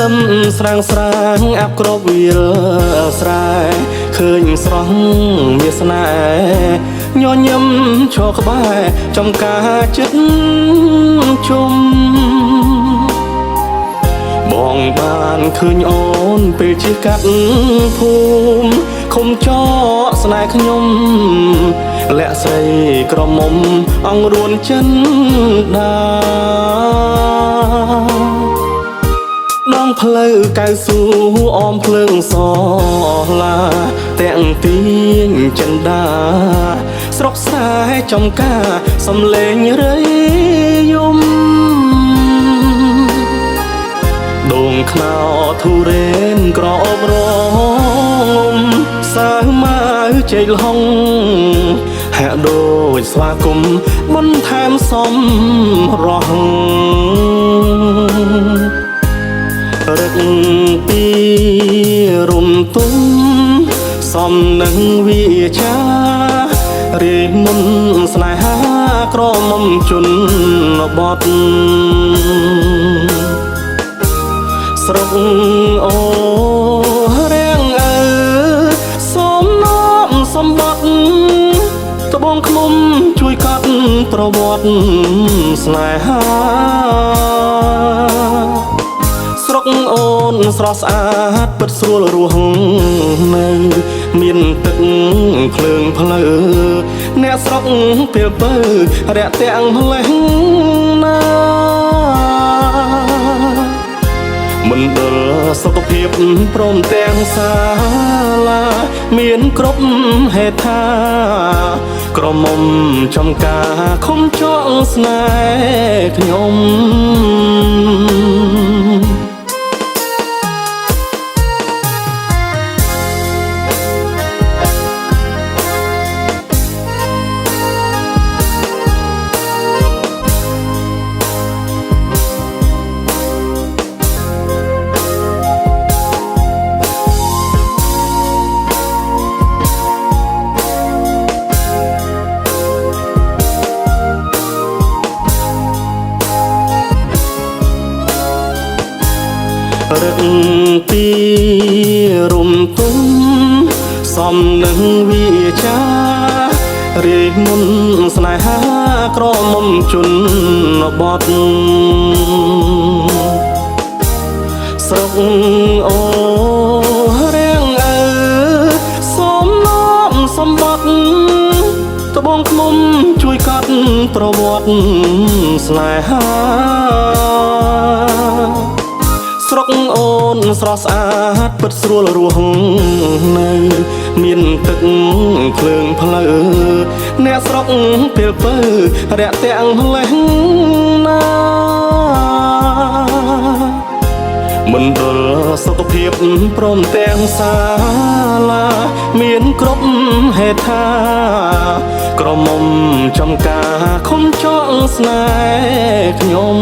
លឹមស្រាងស្រាងអាប់ក្របវាលស្រែឃើញស្រស់មានស្នេហ៍ញញឹមឈរក្បែរចំការចិត្តជុំបងបានឃើញអូនពេលជិះកាត់ភូមិខំចោស្នេហ៍ខ្ញុំលាក់ស្រីក្រមុំអង្រួនចិនដាដងផ្លូវកៅស៊ូអមភ្លើងសឡាទាំងទាញចិនដាស្រុកស្រែចំការសំលេងរៃយំដងខ្នោធូរ៉េនក្រអូបរងសើម៉ៅជ័យលហុងហាក់ដូចស្វាគមន៍បន្ថែមសំរោះរឹកពីរុំទុំសំនឹងវិជារីមុនស្នេហាក្រមុំជន់បត់ស្រុកអូរាំងអើសូមនោមសម្បត្តិត្បូងឃ្មុំជួយកត់ប្រវត្តិស្នេហាស្រុកអូនស្រស់ស្អាតពិតស្រួលរស់នៅមានទឹកភ្លើងផ្លូវអ្នកស្រុកពេលពើរាក់ទាំងម្លេះណាមណ្ឌលសុខភាពព្រមទាំងសាលាមានគ្រប់ហេដ្ឋាក្រមុំចំការខំចងស្នេហ៍ខ្ញុំរឹកពីរុំទុំសំនឹងវិជារីមុនស្នេហាក្រមុំជន់បត់ស្រុកអូរាំងអើសូមនោមសម្បត្តិត្បូងឃ្មុំជួយកត់ប្រវត្តិស្នេហាស្រុកអូនស្រស់ស្អាតពិតស្រួលរស់នៅមានទឹកភ្លើងផ្លូវអ្នកស្រុកពេលពើរាក់ទាំងម្លេះណាមណ្ឌលសុខភាពព្រមទាំងសាលាមានគ្រប់ហេដ្ឋាក្រមុំចំការខំចងស្នេហ៍ខ្ញុំ